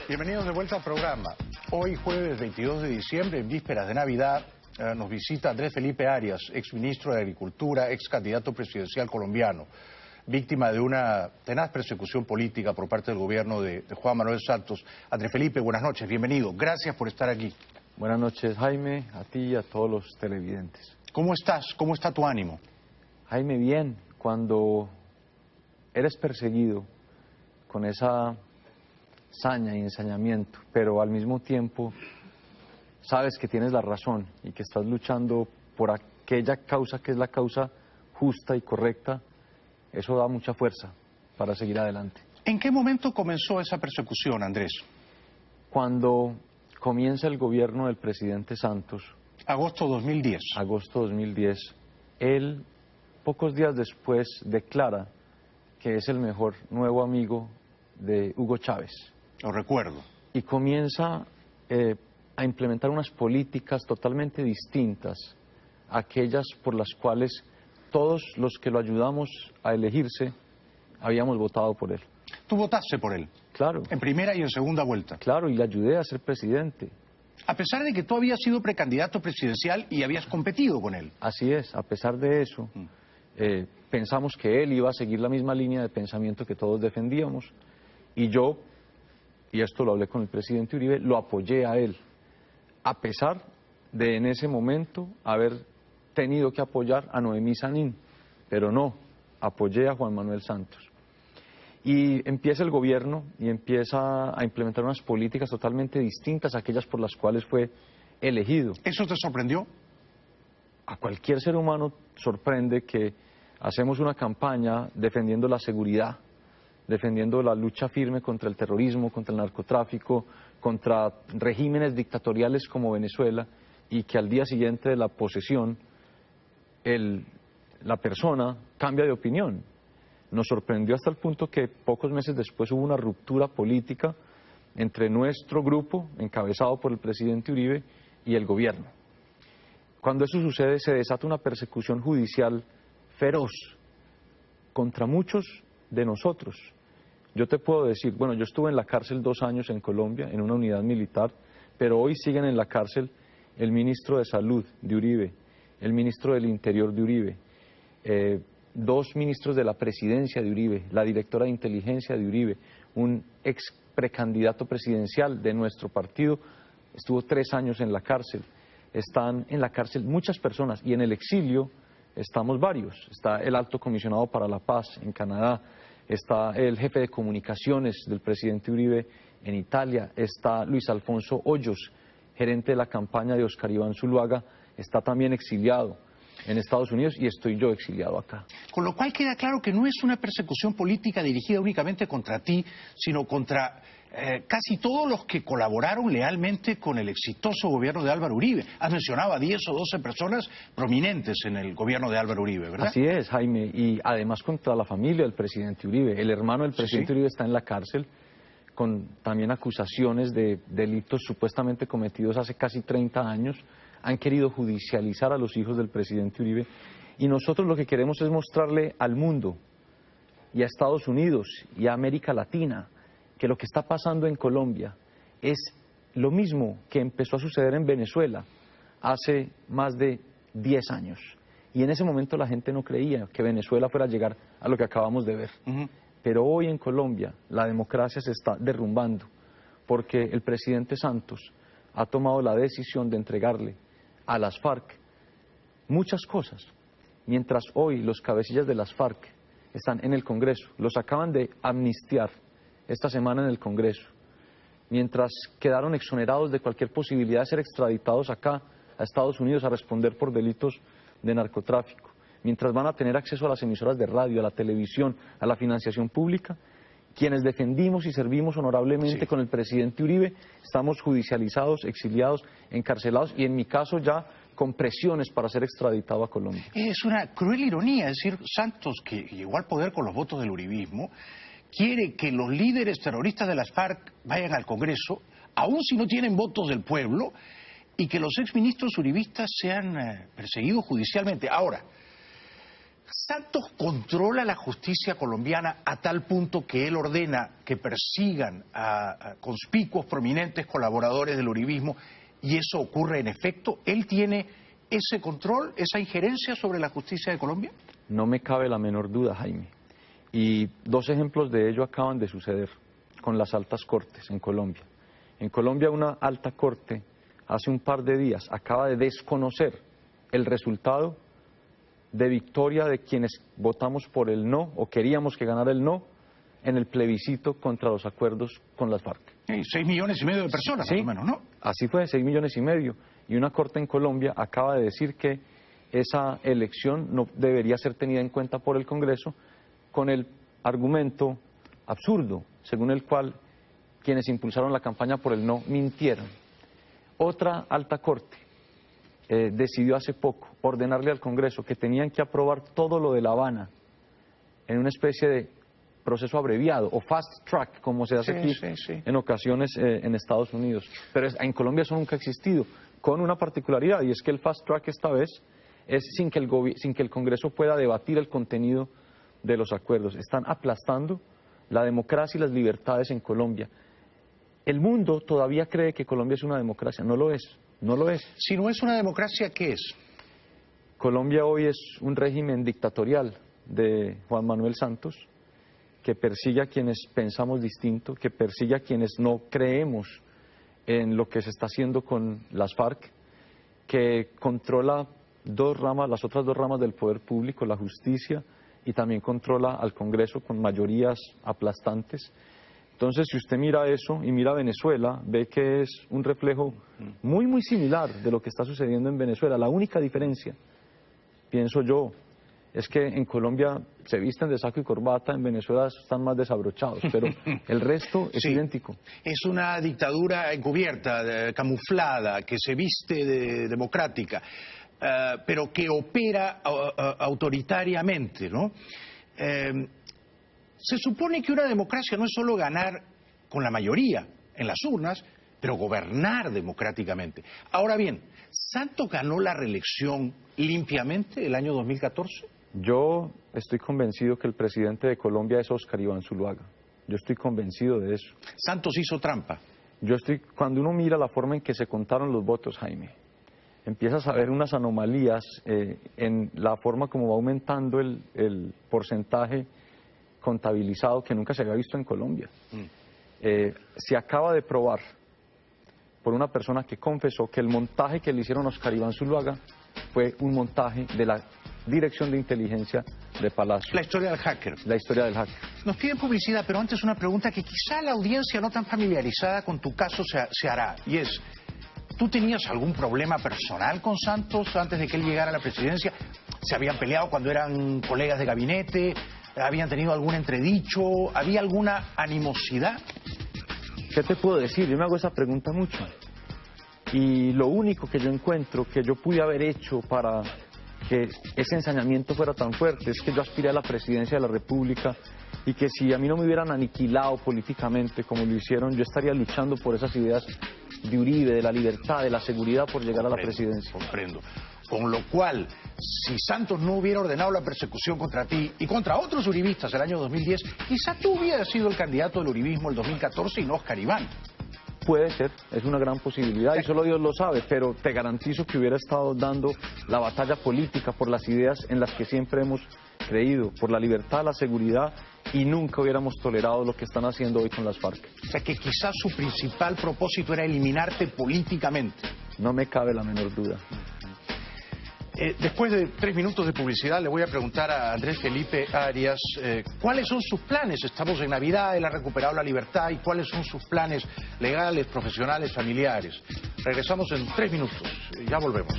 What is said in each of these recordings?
Bienvenidos de vuelta al programa. Hoy, jueves 22 de diciembre, en vísperas de Navidad, nos visita Andrés Felipe Arias, exministro de Agricultura, ex candidato presidencial colombiano, víctima de una tenaz persecución política por parte del gobierno de Juan Manuel Santos. Andrés Felipe, buenas noches, bienvenido. Gracias por estar aquí. Buenas noches, Jaime, a ti y a todos los televidentes. ¿Cómo estás? ¿Cómo está tu ánimo? Jaime, bien. Cuando eres perseguido con esa saña y ensañamiento, pero al mismo tiempo sabes que tienes la razón y que estás luchando por aquella causa que es la causa justa y correcta, eso da mucha fuerza para seguir adelante. ¿En qué momento comenzó esa persecución, Andrés? Cuando comienza el gobierno del presidente Santos. Agosto 2010. Agosto 2010. Él, pocos días después, declara que es el mejor nuevo amigo de Hugo Chávez. Lo recuerdo. Y comienza a implementar unas políticas totalmente distintas a aquellas por las cuales todos los que lo ayudamos a elegirse habíamos votado por él. ¿Tú votaste por él? Claro. En primera y en segunda vuelta. Claro, y le ayudé a ser presidente. A pesar de que tú habías sido precandidato presidencial y habías competido con él. Así es, a pesar de eso, pensamos que él iba a seguir la misma línea de pensamiento que todos defendíamos, y yo, y esto lo hablé con el presidente Uribe, lo apoyé a él, a pesar de en ese momento haber tenido que apoyar a Noemí Sanín, pero no, apoyé a Juan Manuel Santos. Y empieza el gobierno y empieza a implementar unas políticas totalmente distintas a aquellas por las cuales fue elegido. ¿Eso te sorprendió? A cualquier ser humano sorprende que hacemos una campaña defendiendo la seguridad, defendiendo la lucha firme contra el terrorismo, contra el narcotráfico, contra regímenes dictatoriales como Venezuela, y que al día siguiente de la posesión la persona cambia de opinión. Nos sorprendió hasta el punto que pocos meses después hubo una ruptura política entre nuestro grupo, encabezado por el presidente Uribe, y el gobierno. Cuando eso sucede, se desata una persecución judicial feroz contra muchos de nosotros. Yo te puedo decir, bueno, yo estuve en la cárcel 2 años en Colombia, en una unidad militar, pero hoy siguen en la cárcel el ministro de Salud de Uribe, el ministro del Interior de Uribe, 2 ministros de la presidencia de Uribe, la directora de inteligencia de Uribe, un ex precandidato presidencial de nuestro partido, estuvo 3 años en la cárcel. Están en la cárcel muchas personas y en el exilio estamos varios. Está el alto comisionado para la paz en Canadá, está el jefe de comunicaciones del presidente Uribe en Italia, está Luis Alfonso Hoyos, gerente de la campaña de Oscar Iván Zuluaga, está también exiliado en Estados Unidos, y estoy yo exiliado acá. Con lo cual queda claro que no es una persecución política dirigida únicamente contra ti, sino contra casi todos los que colaboraron lealmente con el exitoso gobierno de Álvaro Uribe. Has mencionado a 10 o 12 personas prominentes en el gobierno de Álvaro Uribe, ¿verdad? Así es, Jaime, y además contra la familia del presidente Uribe. El hermano del presidente Uribe está en la cárcel con también acusaciones de delitos supuestamente cometidos hace casi 30 años. Han querido judicializar a los hijos del presidente Uribe, y nosotros lo que queremos es mostrarle al mundo y a Estados Unidos y a América Latina que lo que está pasando en Colombia es lo mismo que empezó a suceder en Venezuela hace más de 10 años. Y en ese momento la gente no creía que Venezuela fuera a llegar a lo que acabamos de ver. Pero hoy en Colombia la democracia se está derrumbando porque el presidente Santos ha tomado la decisión de entregarle a las FARC muchas cosas, mientras hoy los cabecillas de las FARC están en el Congreso, los acaban de amnistiar esta semana en el Congreso, mientras quedaron exonerados de cualquier posibilidad de ser extraditados acá a Estados Unidos a responder por delitos de narcotráfico, mientras van a tener acceso a las emisoras de radio, a la televisión, a la financiación pública. Quienes defendimos y servimos honorablemente con el presidente Uribe, estamos judicializados, exiliados, encarcelados y en mi caso ya con presiones para ser extraditado a Colombia. Es una cruel ironía, es decir, Santos, que llegó al poder con los votos del uribismo, quiere que los líderes terroristas de las FARC vayan al Congreso, aun si no tienen votos del pueblo, y que los exministros uribistas sean perseguidos judicialmente. Ahora, ¿Santos controla la justicia colombiana a tal punto que él ordena que persigan a conspicuos, prominentes colaboradores del uribismo y eso ocurre en efecto? ¿Él tiene ese control, esa injerencia sobre la justicia de Colombia? No me cabe la menor duda, Jaime. Y dos ejemplos de ello acaban de suceder con las altas cortes en Colombia. En Colombia una alta corte hace un par de días acaba de desconocer el resultado de victoria de quienes votamos por el no o queríamos que ganara el no en el plebiscito contra los acuerdos con las FARC. 6,5 millones de personas, Sí, más o menos, ¿no? Así fue, 6,5 millones. Y una corte en Colombia acaba de decir que esa elección no debería ser tenida en cuenta por el Congreso con el argumento absurdo, según el cual quienes impulsaron la campaña por el no mintieron. Otra alta corte decidió hace poco ordenarle al Congreso que tenían que aprobar todo lo de La Habana en una especie de proceso abreviado o fast track, como se hace aquí en ocasiones en Estados Unidos. Pero en Colombia eso nunca ha existido, con una particularidad, y es que el fast track esta vez es sin que el Congreso pueda debatir el contenido de los acuerdos. Están aplastando la democracia y las libertades en Colombia. El mundo todavía cree que Colombia es una democracia. No lo es, no lo es. Si no es una democracia, ¿qué es? Colombia hoy es un régimen dictatorial de Juan Manuel Santos, que persigue a quienes pensamos distinto, que persigue a quienes no creemos en lo que se está haciendo con las FARC, que controla las otras dos ramas del poder público, la justicia, y también controla al Congreso con mayorías aplastantes. Entonces, si usted mira eso y mira Venezuela, ve que es un reflejo muy, muy similar de lo que está sucediendo en Venezuela. La única diferencia, pienso yo, es que en Colombia se visten de saco y corbata, en Venezuela están más desabrochados, pero el resto es idéntico. Es una dictadura encubierta, camuflada, que se viste democrática, pero que opera autoritariamente, ¿no? Se supone que una democracia no es solo ganar con la mayoría en las urnas, pero gobernar democráticamente. Ahora bien, ¿Santos ganó la reelección limpiamente el año 2014? Yo estoy convencido que el presidente de Colombia es Óscar Iván Zuluaga. Yo estoy convencido de eso. ¿Santos hizo trampa? Cuando uno mira la forma en que se contaron los votos, Jaime, empiezas a ver unas anomalías en la forma como va aumentando el porcentaje contabilizado que nunca se había visto en Colombia. Se acaba de probar por una persona que confesó que el montaje que le hicieron a Óscar Iván Zuluaga fue un montaje de la Dirección de Inteligencia de Palacio. La historia del hacker. La historia del hacker. Nos piden publicidad, pero antes una pregunta que quizá la audiencia no tan familiarizada con tu caso se hará, y es, ¿tú tenías algún problema personal con Santos antes de que él llegara a la presidencia? ¿Se habían peleado cuando eran colegas de gabinete? ¿Habían tenido algún entredicho? ¿Había alguna animosidad? ¿Qué te puedo decir? Yo me hago esa pregunta mucho. Y lo único que yo encuentro que yo pude haber hecho para que ese ensañamiento fuera tan fuerte es que yo aspiré a la presidencia de la República y que si a mí no me hubieran aniquilado políticamente como lo hicieron, yo estaría luchando por esas ideas de Uribe, de la libertad, de la seguridad por llegar a la presidencia. Comprendo. Con lo cual, si Santos no hubiera ordenado la persecución contra ti y contra otros uribistas el año 2010, quizá tú hubieras sido el candidato del uribismo el 2014 y no Óscar Iván. Puede ser, es una gran posibilidad y solo Dios lo sabe, pero te garantizo que hubiera estado dando la batalla política por las ideas en las que siempre hemos creído, por la libertad, la seguridad, y nunca hubiéramos tolerado lo que están haciendo hoy con las FARC. O sea que quizás su principal propósito era eliminarte políticamente. No me cabe la menor duda. Después de 3 minutos de publicidad le voy a preguntar a Andrés Felipe Arias cuáles son sus planes. Estamos en Navidad, él ha recuperado la libertad, y cuáles son sus planes legales, profesionales, familiares. Regresamos en 3 minutos, ya volvemos.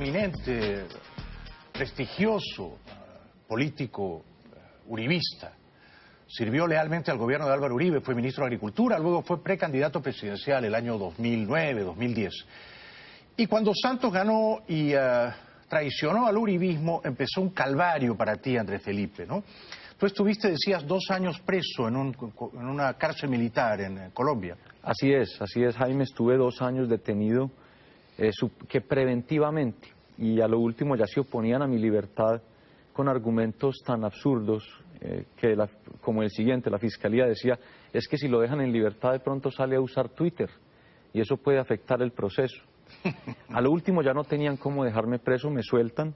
Eminente, prestigioso, político, uribista. Sirvió lealmente al gobierno de Álvaro Uribe, fue ministro de Agricultura, luego fue precandidato presidencial el año 2009, 2010. Y cuando Santos ganó y traicionó al uribismo, empezó un calvario para ti, Andrés Felipe, ¿no? Tú estuviste, decías, 2 años preso en una cárcel militar en Colombia. Así es, Jaime. Estuve 2 años detenido que preventivamente y a lo último ya se oponían a mi libertad con argumentos tan absurdos como el siguiente. La Fiscalía decía, es que si lo dejan en libertad de pronto sale a usar Twitter y eso puede afectar el proceso. A lo último ya no tenían cómo dejarme preso, me sueltan,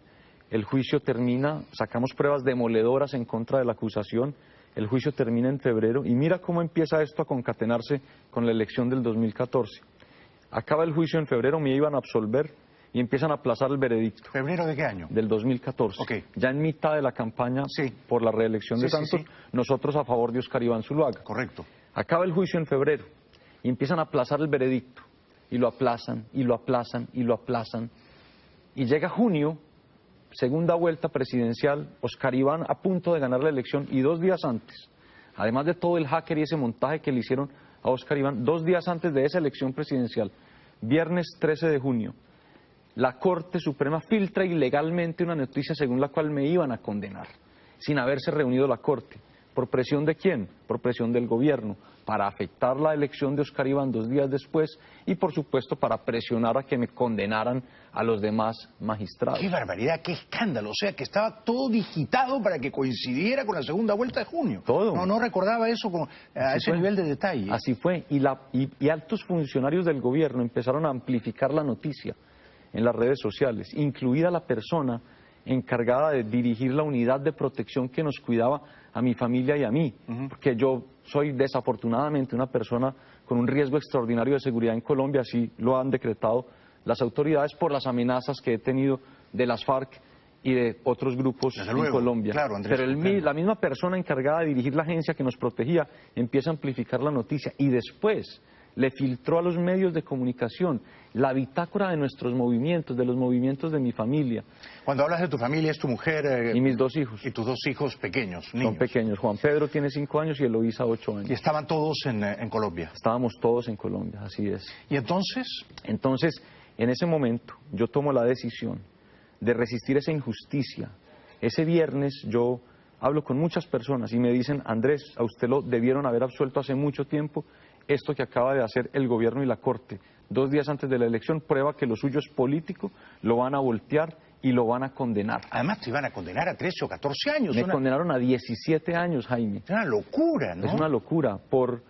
el juicio termina, sacamos pruebas demoledoras en contra de la acusación, el juicio termina en febrero y mira cómo empieza esto a concatenarse con la elección del 2014. Acaba el juicio en febrero, me iban a absolver y empiezan a aplazar el veredicto. ¿Febrero de qué año? Del 2014. Okay. Ya en mitad de la campaña por la reelección de Santos, nosotros a favor de Óscar Iván Zuluaga. Correcto. Acaba el juicio en febrero y empiezan a aplazar el veredicto. Y lo aplazan, y lo aplazan, y lo aplazan. Y llega junio, segunda vuelta presidencial, Óscar Iván a punto de ganar la elección y 2 días antes, además de todo el hacker y ese montaje que le hicieron a Óscar Iván, 2 días antes de esa elección presidencial, viernes 13 de junio, la Corte Suprema filtra ilegalmente una noticia según la cual me iban a condenar, sin haberse reunido la Corte. ¿Por presión de quién? Por presión del gobierno, para afectar la elección de Óscar Iván 2 días después y por supuesto para presionar a que me condenaran a los demás magistrados. ¡Qué barbaridad, qué escándalo! O sea, que estaba todo digitado para que coincidiera con la segunda vuelta de junio. Todo. No recordaba eso a ese nivel de detalle. Así fue, y altos funcionarios del gobierno empezaron a amplificar la noticia en las redes sociales, incluida la persona encargada de dirigir la unidad de protección que nos cuidaba a mi familia y a mí, porque yo soy desafortunadamente una persona con un riesgo extraordinario de seguridad en Colombia, así lo han decretado las autoridades por las amenazas que he tenido de las FARC y de otros grupos en Colombia. Claro, Andrés, pero la misma persona encargada de dirigir la agencia que nos protegía empieza a amplificar la noticia y después le filtró a los medios de comunicación la bitácora de nuestros movimientos, de los movimientos de mi familia. Cuando hablas de tu familia, es tu mujer... y mis 2 hijos. Y tus 2 hijos pequeños, niños. Son pequeños. Juan Pedro tiene 5 años y Eloísa 8 años. ¿Y estaban todos en Colombia? Estábamos todos en Colombia, así es. ¿Y entonces? Entonces, en ese momento, yo tomo la decisión de resistir esa injusticia. Ese viernes yo hablo con muchas personas y me dicen, Andrés, a usted lo debieron haber absuelto hace mucho tiempo. Esto que acaba de hacer el gobierno y la Corte 2 días antes de la elección prueba que lo suyo es político, lo van a voltear y lo van a condenar. Además te iban a condenar a 13 o 14 años. Me condenaron a 17 años, Jaime. Es una locura, ¿no? Es una locura por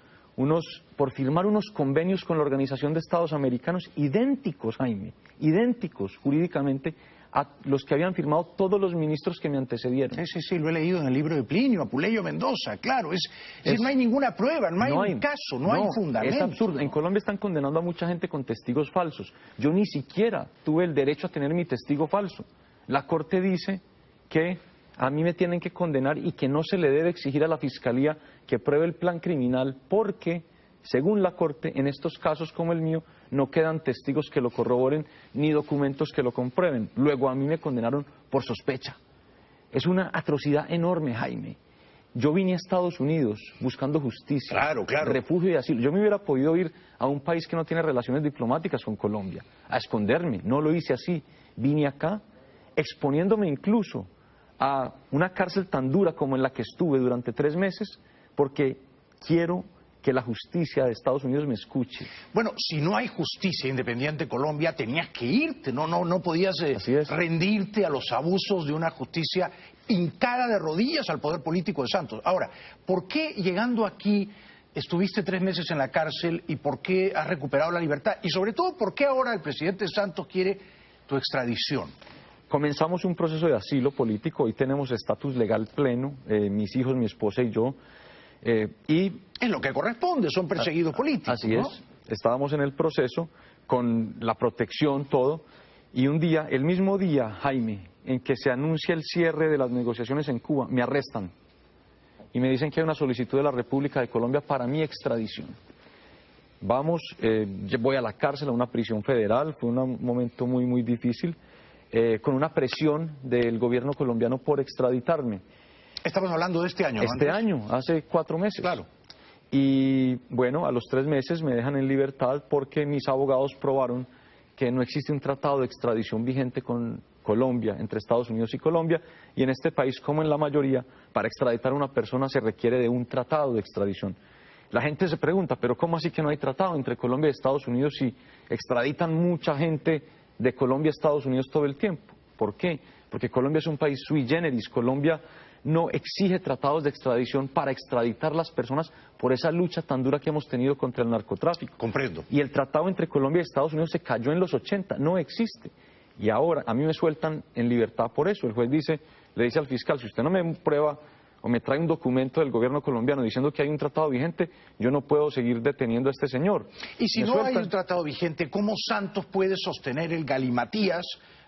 firmar unos convenios con la Organización de Estados Americanos idénticos, Jaime, idénticos jurídicamente a los que habían firmado todos los ministros que me antecedieron. Sí, lo he leído en el libro de Plinio, Apuleyo Mendoza, claro. No hay ninguna prueba, no hay un caso, no hay fundamento. Es absurdo. En Colombia están condenando a mucha gente con testigos falsos. Yo ni siquiera tuve el derecho a tener mi testigo falso. La Corte dice que a mí me tienen que condenar y que no se le debe exigir a la Fiscalía que pruebe el plan criminal porque, según la Corte, en estos casos como el mío, no quedan testigos que lo corroboren ni documentos que lo comprueben. Luego a mí me condenaron por sospecha. Es una atrocidad enorme, Jaime. Yo vine a Estados Unidos buscando justicia, refugio y asilo. Yo me hubiera podido ir a un país que no tiene relaciones diplomáticas con Colombia, a esconderme. No lo hice así. Vine acá exponiéndome incluso a una cárcel tan dura como en la que estuve durante 3 meses porque quiero que la justicia de Estados Unidos me escuche. Bueno, si no hay justicia independiente en Colombia, tenías que irte, no podías rendirte a los abusos de una justicia hincada de rodillas al poder político de Santos. Ahora, ¿por qué llegando aquí estuviste 3 meses en la cárcel y por qué has recuperado la libertad? Y sobre todo, ¿por qué ahora el presidente Santos quiere tu extradición? Comenzamos un proceso de asilo político, hoy tenemos estatus legal pleno, mis hijos, mi esposa y yo. Y es lo que corresponde, son perseguidos políticos. Así es, estábamos en el proceso con la protección, todo, y un día, el mismo día, Jaime, en que se anuncia el cierre de las negociaciones en Cuba, me arrestan y me dicen que hay una solicitud de la República de Colombia para mi extradición. Vamos, voy a la cárcel, a una prisión federal, fue un momento muy, muy difícil, con una presión del gobierno colombiano por extraditarme. Estamos hablando de este año, ¿no? Este año, hace 4 meses. Claro. Y bueno, a los 3 meses me dejan en libertad porque mis abogados probaron que no existe un tratado de extradición vigente con Colombia, entre Estados Unidos y Colombia, y en este país, como en la mayoría, para extraditar a una persona se requiere de un tratado de extradición. La gente se pregunta, ¿pero cómo así que no hay tratado entre Colombia y Estados Unidos si extraditan mucha gente de Colombia a Estados Unidos todo el tiempo? ¿Por qué? porque Colombia es un país sui generis. Colombia no exige tratados de extradición para extraditar las personas por esa lucha tan dura que hemos tenido contra el narcotráfico. Comprendo. Y el tratado entre Colombia y Estados Unidos se cayó en los 80, no existe. Y ahora a mí me sueltan en libertad por eso. El juez le dice al fiscal, si usted no me prueba o me trae un documento del gobierno colombiano diciendo que hay un tratado vigente, yo no puedo seguir deteniendo a este señor. Y si no hay un tratado vigente, ¿cómo Santos puede sostener el galimatías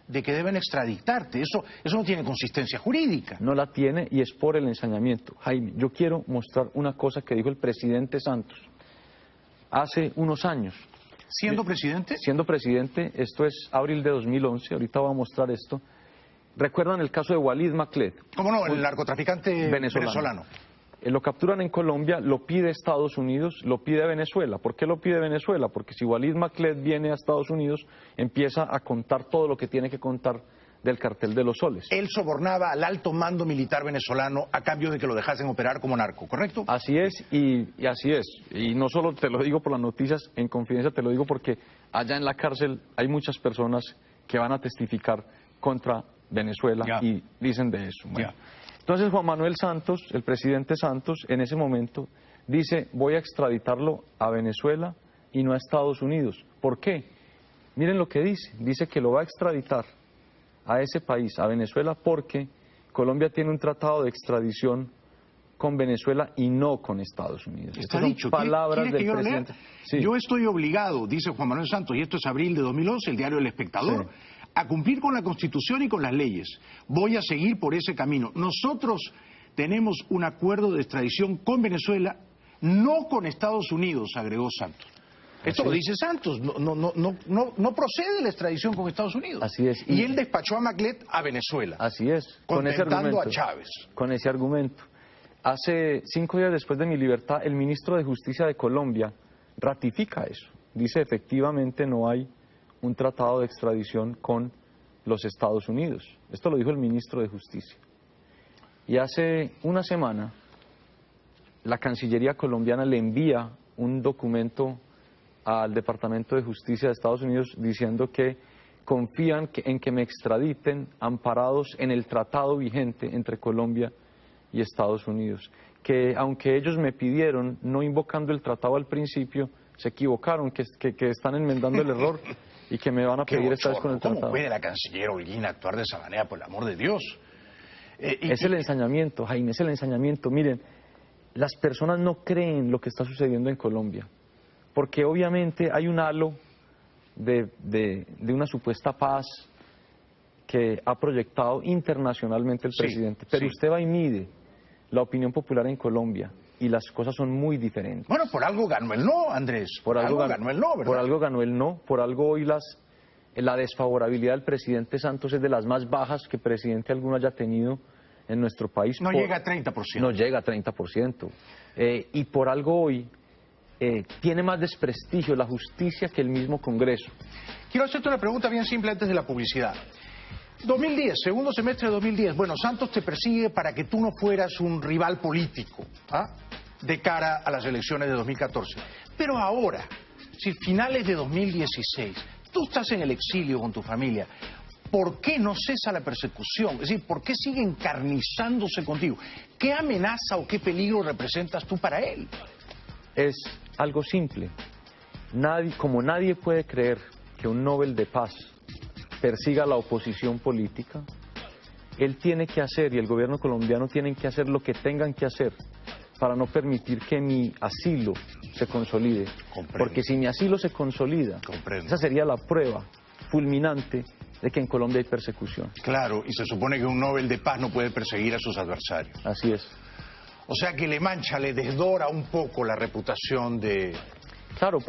de que deben extraditarte? Eso no tiene consistencia jurídica. No la tiene y es por el ensañamiento. Jaime, yo quiero mostrar una cosa que dijo el presidente Santos hace unos años. ¿Siendo presidente? Siendo presidente, esto es abril de 2011, ahorita voy a mostrar esto. ¿Recuerdan el caso de Walid Maclet? ¿Cómo no? El narcotraficante venezolano. Lo capturan en Colombia, lo pide Estados Unidos, lo pide Venezuela. ¿Por qué lo pide Venezuela? Porque si Walid Maclet viene a Estados Unidos, empieza a contar todo lo que tiene que contar del cartel de los soles. Él sobornaba al alto mando militar venezolano a cambio de que lo dejasen operar como narco, ¿correcto? Así es, y así es. Y no solo te lo digo por las noticias, en confidencia te lo digo porque allá en la cárcel hay muchas personas que van a testificar contra Venezuela y dicen de eso. Bueno. Entonces Juan Manuel Santos, el presidente Santos, en ese momento dice, voy a extraditarlo a Venezuela y no a Estados Unidos. ¿Por qué? Miren lo que dice que lo va a extraditar a ese país, a Venezuela, porque Colombia tiene un tratado de extradición con Venezuela y no con Estados Unidos. Está dicho. Palabras del presidente. Sí. Yo estoy obligado, dice Juan Manuel Santos, y esto es abril de 2011, el diario El Espectador, a cumplir con la Constitución y con las leyes. Voy a seguir por ese camino. Nosotros tenemos un acuerdo de extradición con Venezuela, no con Estados Unidos, agregó Santos. Esto lo dice Santos, no procede la extradición con Estados Unidos. Así es. Y él despachó a Maclet a Venezuela. Así es. Con ese argumento. A Chávez. Con ese argumento. Hace 5 días después de mi libertad, el ministro de Justicia de Colombia ratifica eso. Dice, efectivamente no hay un tratado de extradición con los Estados Unidos. Esto lo dijo el ministro de Justicia. Y hace una semana, la Cancillería colombiana le envía un documento al Departamento de Justicia de Estados Unidos diciendo que confían en que me extraditen amparados en el tratado vigente entre Colombia y Estados Unidos. Que aunque ellos me pidieron, no invocando el tratado al principio, se equivocaron, que están enmendando el error y que me van a pedir esta vez con el tratado. ¿Cómo puede la canciller Holguín actuar de esa manera, por el amor de Dios? Es el ensañamiento, Jaime, es el ensañamiento. Miren, las personas no creen lo que está sucediendo en Colombia, porque obviamente hay un halo de una supuesta paz que ha proyectado internacionalmente el presidente, pero usted va y mide la opinión popular en Colombia y las cosas son muy diferentes. Bueno, por algo ganó el no, Andrés. Por algo ganó el no, ¿verdad? Por algo ganó el no, por algo hoy la desfavorabilidad del presidente Santos es de las más bajas que presidente alguno haya tenido en nuestro país. No llega a 30%. No llega a 30%. Y por algo hoy tiene más desprestigio la justicia que el mismo Congreso. Quiero hacerte una pregunta bien simple antes de la publicidad. 2010, segundo semestre de 2010. Bueno, Santos te persigue para que tú no fueras un rival político de cara a las elecciones de 2014. Pero ahora, si finales de 2016, tú estás en el exilio con tu familia, ¿por qué no cesa la persecución? Es decir, ¿por qué sigue encarnizándose contigo? ¿Qué amenaza o qué peligro representas tú para él? Es algo simple. Como nadie puede creer que un Nobel de Paz persiga a la oposición política, él tiene que hacer y el gobierno colombiano tiene que hacer lo que tengan que hacer para no permitir que mi asilo se consolide. Comprendo. Porque si mi asilo se consolida, esa sería la prueba fulminante de que en Colombia hay persecución. Claro, y se supone que un Nobel de Paz no puede perseguir a sus adversarios. Así es. O sea que le mancha, le desdora un poco la reputación de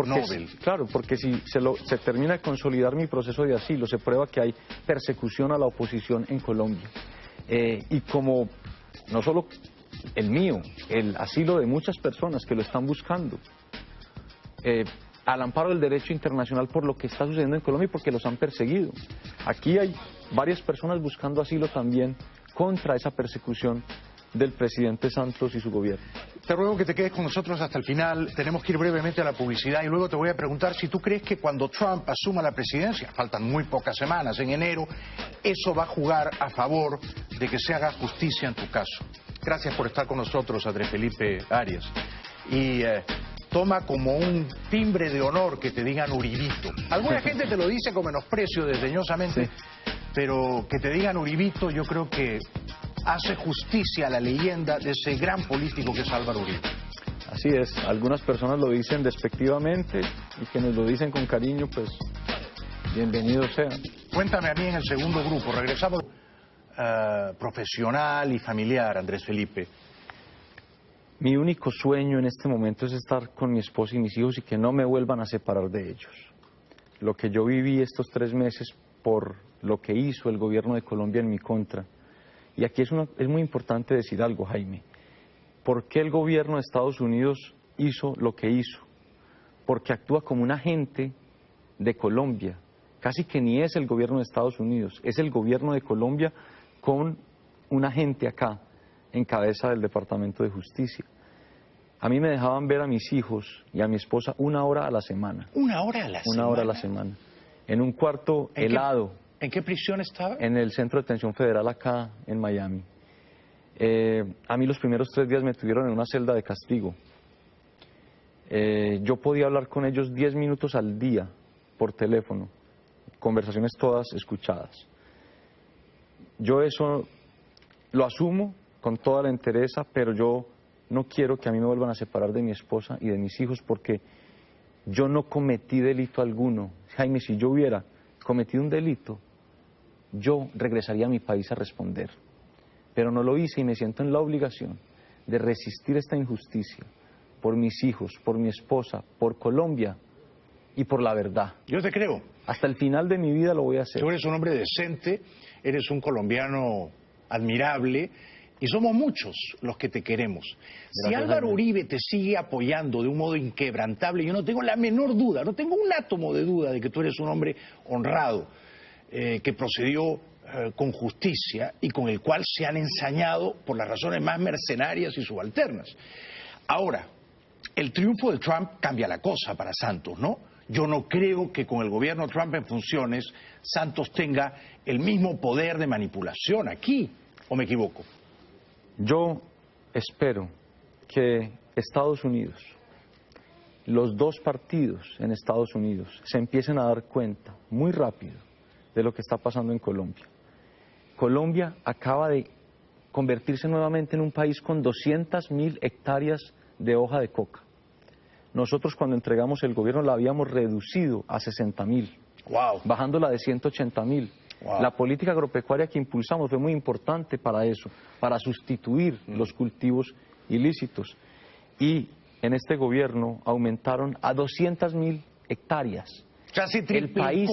Nobel. Claro, porque si se termina de consolidar mi proceso de asilo, se prueba que hay persecución a la oposición en Colombia. Y como no solo el mío, el asilo de muchas personas que lo están buscando, al amparo del derecho internacional por lo que está sucediendo en Colombia y porque los han perseguido. Aquí hay varias personas buscando asilo también contra esa persecución del presidente Santos y su gobierno. Te ruego que te quedes con nosotros hasta el final. Tenemos que ir brevemente a la publicidad y luego te voy a preguntar si tú crees que cuando Trump asuma la presidencia, faltan muy pocas semanas, en enero, eso va a jugar a favor de que se haga justicia en tu caso. Gracias por estar con nosotros, Andrés Felipe Arias. Y toma como un timbre de honor que te digan Uribito. Alguna gente te lo dice con menosprecio, desdeñosamente, pero que te digan Uribito yo creo que hace justicia a la leyenda de ese gran político que es Álvaro Uribe. Así es, algunas personas lo dicen despectivamente y quienes lo dicen con cariño, pues bienvenidos sean. Cuéntame a mí en el segundo grupo, regresamos profesional y familiar, Andrés Felipe. Mi único sueño en este momento es estar con mi esposa y mis hijos y que no me vuelvan a separar de ellos. Lo que yo viví estos 3 meses por lo que hizo el gobierno de Colombia en mi contra. Y aquí es muy importante decir algo, Jaime. ¿Por qué el gobierno de Estados Unidos hizo lo que hizo? Porque actúa como un agente de Colombia. Casi que ni es el gobierno de Estados Unidos, es el gobierno de Colombia con un agente acá, en cabeza del Departamento de Justicia. A mí me dejaban ver a mis hijos y a mi esposa 1 hora a la semana. ¿1 hora a la semana? 1 hora a la semana. En un cuarto helado. ¿En qué prisión estaba? En el Centro de Detención Federal acá en Miami. A mí los primeros 3 días me tuvieron en una celda de castigo. Yo podía hablar con ellos 10 minutos al día por teléfono, conversaciones todas escuchadas. Yo eso lo asumo con toda la entereza, pero yo no quiero que a mí me vuelvan a separar de mi esposa y de mis hijos porque yo no cometí delito alguno. Jaime, si yo hubiera cometido un delito, yo regresaría a mi país a responder. Pero no lo hice y me siento en la obligación de resistir esta injusticia por mis hijos, por mi esposa, por Colombia y por la verdad. Yo te creo. Hasta el final de mi vida lo voy a hacer. Tú eres un hombre decente, eres un colombiano admirable y somos muchos los que te queremos. Si Álvaro Uribe te sigue apoyando de un modo inquebrantable, yo no tengo la menor duda, no tengo un átomo de duda de que tú eres un hombre honrado, que procedió con justicia y con el cual se han ensañado por las razones más mercenarias y subalternas. Ahora, el triunfo de Trump cambia la cosa para Santos, ¿no? Yo no creo que con el gobierno Trump en funciones Santos tenga el mismo poder de manipulación aquí, ¿o me equivoco? Yo espero que Estados Unidos, los 2 partidos en Estados Unidos, se empiecen a dar cuenta muy rápido de lo que está pasando en Colombia. Colombia acaba de convertirse nuevamente en un país con 200.000 hectáreas de hoja de coca. Nosotros cuando entregamos el gobierno la habíamos reducido a 60.000, wow, bajándola de 180.000. Wow. La política agropecuaria que impulsamos fue muy importante para eso, para sustituir los cultivos ilícitos. Y en este gobierno aumentaron a 200.000 hectáreas. El país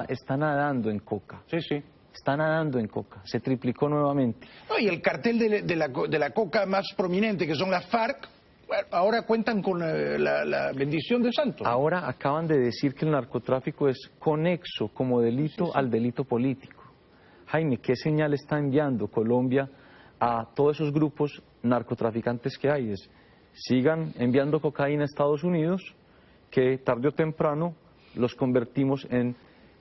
está nadando en coca. Sí, sí. Está nadando en coca. Se triplicó nuevamente. No, y el cartel de la coca más prominente, que son las FARC, bueno, ahora cuentan con la bendición de Santos. Ahora acaban de decir que el narcotráfico es conexo como delito al delito político. Jaime, ¿qué señal está enviando Colombia a todos esos grupos narcotraficantes que hay? Sigan enviando cocaína a Estados Unidos, que tarde o temprano los convertimos en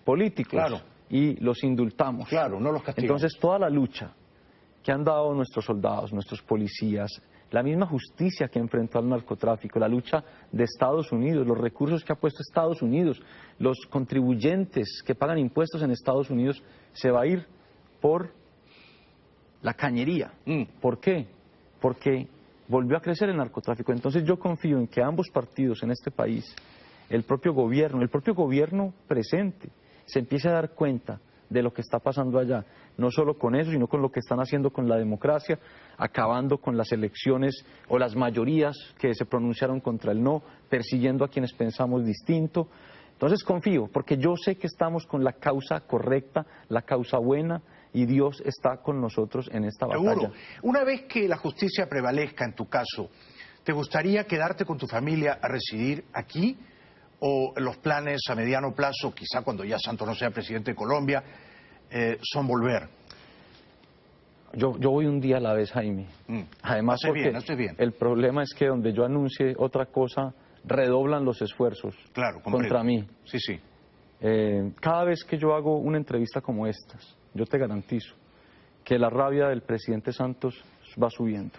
políticos. Claro. Y los indultamos. Claro, no los castigamos. Entonces toda la lucha que han dado nuestros soldados, nuestros policías, la misma justicia que enfrentó al narcotráfico, la lucha de Estados Unidos, los recursos que ha puesto Estados Unidos, los contribuyentes que pagan impuestos en Estados Unidos, se va a ir por la cañería. ¿Por qué? Porque volvió a crecer el narcotráfico. Entonces yo confío en que ambos partidos en este país, el propio gobierno presente, se empiece a dar cuenta de lo que está pasando allá, no solo con eso, sino con lo que están haciendo con la democracia, acabando con las elecciones o las mayorías que se pronunciaron contra el no, persiguiendo a quienes pensamos distinto. Entonces confío, porque yo sé que estamos con la causa correcta, la causa buena, y Dios está con nosotros en esta batalla. Seguro. Una vez que la justicia prevalezca en tu caso, ¿te gustaría quedarte con tu familia a residir aquí? ¿O los planes a mediano plazo, quizá cuando ya Santos no sea presidente de Colombia, son volver? Yo voy un día a la vez, Jaime. Además, hace bien. El problema es que donde yo anuncie otra cosa, redoblan los esfuerzos contra mí. Sí, sí. Cada vez que yo hago una entrevista como estas, yo te garantizo que la rabia del presidente Santos va subiendo,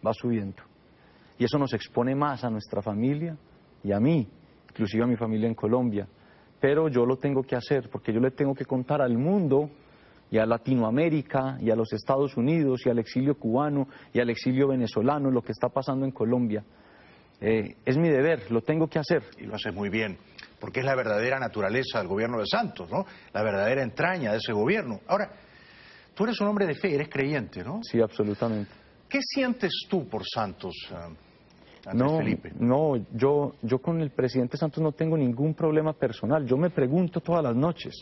va subiendo. Y eso nos expone más a nuestra familia y a mí, inclusive a mi familia en Colombia. Pero yo lo tengo que hacer porque yo le tengo que contar al mundo y a Latinoamérica y a los Estados Unidos y al exilio cubano y al exilio venezolano lo que está pasando en Colombia. Es mi deber, lo tengo que hacer. Y lo haces muy bien, porque es la verdadera naturaleza del gobierno de Santos, ¿no? La verdadera entraña de ese gobierno. Ahora, tú eres un hombre de fe, eres creyente, ¿no? Sí, absolutamente. ¿Qué sientes tú por Santos, Andrés Felipe? No, yo con el presidente Santos no tengo ningún problema personal. Yo me pregunto todas las noches.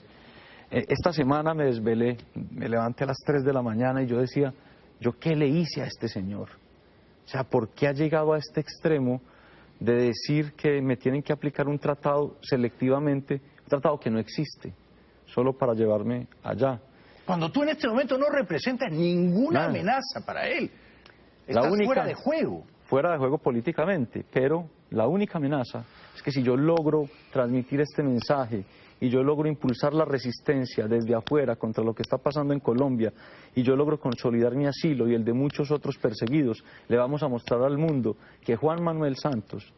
Esta semana me desvelé, me levanté a las 3 de la mañana y yo decía, ¿yo qué le hice a este señor? O sea, ¿por qué ha llegado a este extremo de decir que me tienen que aplicar un tratado selectivamente, un tratado que no existe, solo para llevarme allá? Cuando tú en este momento no representas ninguna amenaza para él. Estás fuera de juego. Fuera de juego políticamente, pero la única amenaza es que si yo logro transmitir este mensaje y yo logro impulsar la resistencia desde afuera contra lo que está pasando en Colombia y yo logro consolidar mi asilo y el de muchos otros perseguidos, le vamos a mostrar al mundo que Juan Manuel Santos,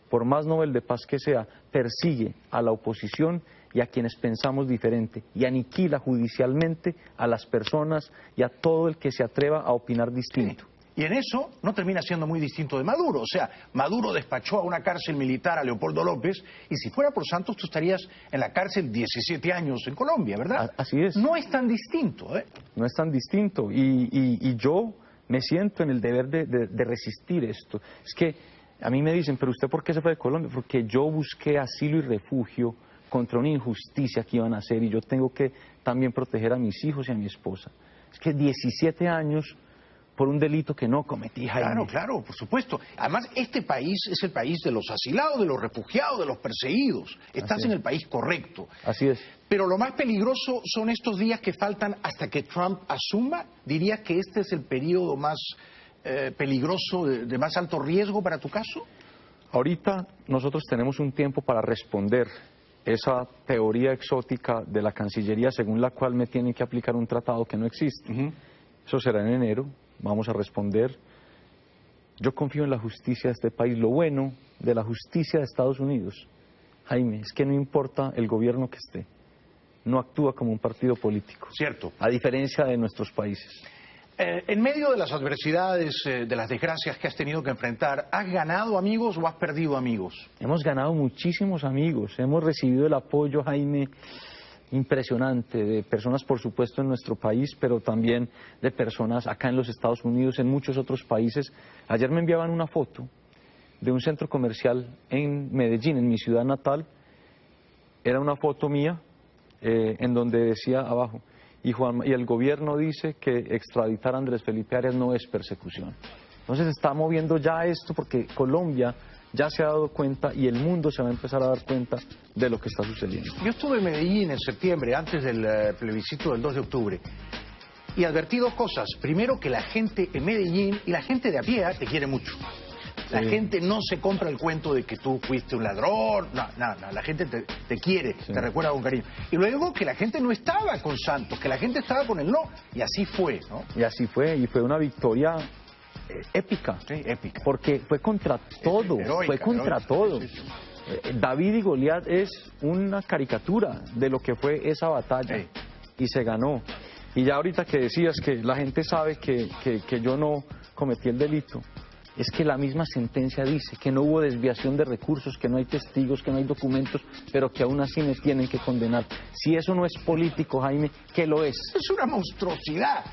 por más Nobel de Paz que sea, persigue a la oposición y a quienes pensamos diferente y aniquila judicialmente a las personas y a todo el que se atreva a opinar distinto. Sí. Y en eso no termina siendo muy distinto de Maduro. O sea, Maduro despachó a una cárcel militar a Leopoldo López y si fuera por Santos tú estarías en la cárcel 17 años en Colombia, ¿verdad? Así es. No es tan distinto, ¿eh? No es tan distinto y yo me siento en el deber de resistir esto. Es que a mí me dicen, ¿pero usted por qué se fue de Colombia? Porque yo busqué asilo y refugio contra una injusticia que iban a hacer y yo tengo que también proteger a mis hijos y a mi esposa. Es que 17 años por un delito que no cometí, Jaime. Claro, claro, por supuesto. Además, este país es el país de los asilados, de los refugiados, de los perseguidos. Estás en el país correcto. Así es. Pero lo más peligroso son estos días que faltan hasta que Trump asuma. ¿Dirías que este es el periodo más peligroso, de más alto riesgo para tu caso? Ahorita nosotros tenemos un tiempo para responder esa teoría exótica de la Cancillería según la cual me tienen que aplicar un tratado que no existe. Eso será en enero. Vamos a responder. Yo confío en la justicia de este país. Lo bueno de la justicia de Estados Unidos, Jaime, es que no importa el gobierno que esté, no actúa como un partido político. Cierto. A diferencia de nuestros países. En medio de las adversidades, de las desgracias que has tenido que enfrentar, ¿has ganado amigos o has perdido amigos? Hemos ganado muchísimos amigos. Hemos recibido el apoyo, Jaime, impresionante, de personas por supuesto en nuestro país, pero también de personas acá en los Estados Unidos, en muchos otros países. Ayer me enviaban una foto de un centro comercial en Medellín, en mi ciudad natal. Era una foto mía en donde decía abajo, y el gobierno dice que extraditar a Andrés Felipe Arias no es persecución. Entonces está moviendo ya esto porque Colombia ya se ha dado cuenta y el mundo se va a empezar a dar cuenta de lo que está sucediendo. Yo estuve en Medellín en septiembre, antes del plebiscito del 2 de octubre, y advertí dos cosas. Primero, que la gente en Medellín y la gente de a pie te quiere mucho. La gente no se compra el cuento de que tú fuiste un ladrón, no, la gente te quiere, te recuerda con cariño. Y luego que la gente no estaba con Santos, que la gente estaba con el no, y así fue, ¿no? Y así fue, y fue una victoria épica. Sí, épica. Porque fue contra todo, heroica, fue contra todo. Sí. David y Goliat es una caricatura de lo que fue esa batalla y se ganó. Y ya ahorita que decías que la gente sabe que yo no cometí el delito, es que la misma sentencia dice que no hubo desviación de recursos, que no hay testigos, que no hay documentos, pero que aún así me tienen que condenar. Si eso no es político, Jaime, ¿qué lo es? Es una monstruosidad,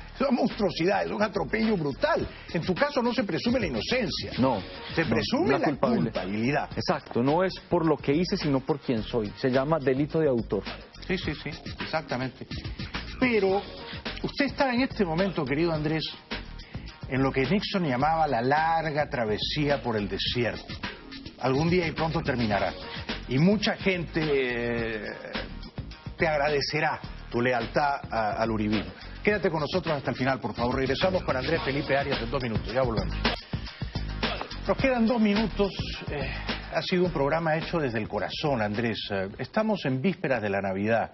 es un atropello brutal. En tu caso no se presume la inocencia. No. Se presume la culpabilidad. Exacto, no es por lo que hice, sino por quién soy. Se llama delito de autor. Sí, exactamente. Pero usted está en este momento, querido Andrés, en lo que Nixon llamaba la larga travesía por el desierto. Algún día y pronto terminará. Y mucha gente te agradecerá tu lealtad al uribismo. Quédate con nosotros hasta el final, por favor. Regresamos con Andrés Felipe Arias en 2 minutos. Ya volvemos. Nos quedan 2 minutos. Ha sido un programa hecho desde el corazón, Andrés. Estamos en vísperas de la Navidad.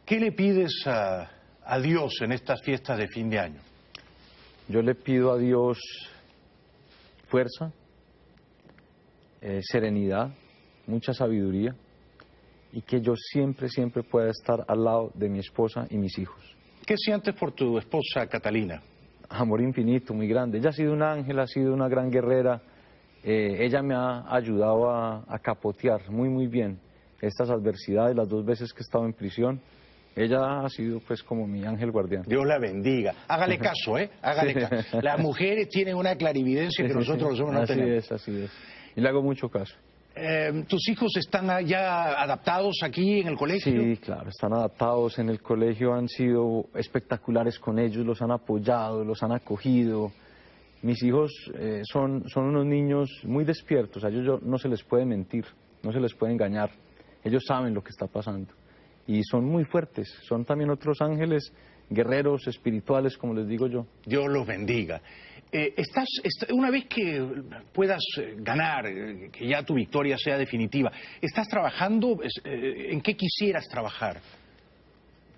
¿Qué le pides a Dios en estas fiestas de fin de año? Yo le pido a Dios fuerza, serenidad, mucha sabiduría y que yo siempre pueda estar al lado de mi esposa y mis hijos. ¿Qué sientes por tu esposa Catalina? Amor infinito, muy grande. Ella ha sido un ángel, ha sido una gran guerrera. Ella me ha ayudado a capotear muy bien estas adversidades, las 2 veces que he estado en prisión. Ella ha sido pues como mi ángel guardián. Dios la bendiga. Hágale caso, hágale caso. Las mujeres tienen una clarividencia que nosotros los hombres no tenemos. Así es. Y le hago mucho caso. ¿Tus hijos están ya adaptados aquí en el colegio? Sí, claro, están adaptados en el colegio, han sido espectaculares con ellos, los han apoyado, los han acogido. Mis hijos son unos niños muy despiertos, a ellos no se les puede mentir, no se les puede engañar. Ellos saben lo que está pasando y son muy fuertes, son también otros ángeles guerreros espirituales, como les digo yo. Dios los bendiga. Una vez que puedas ganar, que ya tu victoria sea definitiva, ¿estás trabajando? ¿En qué quisieras trabajar?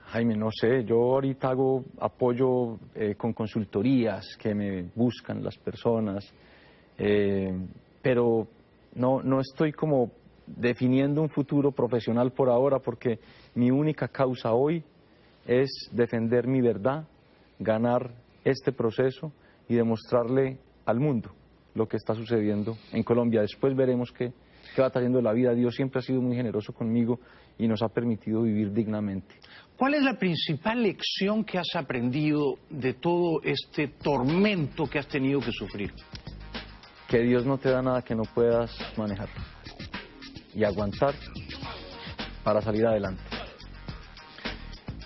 Jaime, no sé, yo ahorita hago apoyo con consultorías que me buscan las personas, pero no estoy como definiendo un futuro profesional por ahora porque mi única causa hoy es defender mi verdad, ganar este proceso y demostrarle al mundo lo que está sucediendo en Colombia. Después veremos qué va trayendo la vida. Dios siempre ha sido muy generoso conmigo y nos ha permitido vivir dignamente. ¿Cuál es la principal lección que has aprendido de todo este tormento que has tenido que sufrir? Que Dios no te da nada que no puedas manejar y aguantar para salir adelante.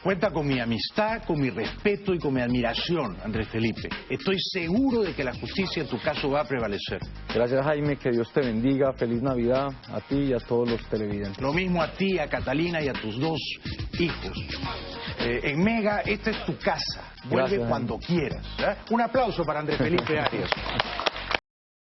Cuenta con mi amistad, con mi respeto y con mi admiración, Andrés Felipe. Estoy seguro de que la justicia en tu caso va a prevalecer. Gracias, Jaime, que Dios te bendiga. Feliz Navidad a ti y a todos los televidentes. Lo mismo a ti, a Catalina y a tus 2 hijos. En Mega, esta es tu casa. Vuelve cuando quieras. Un aplauso para Andrés Felipe Arias.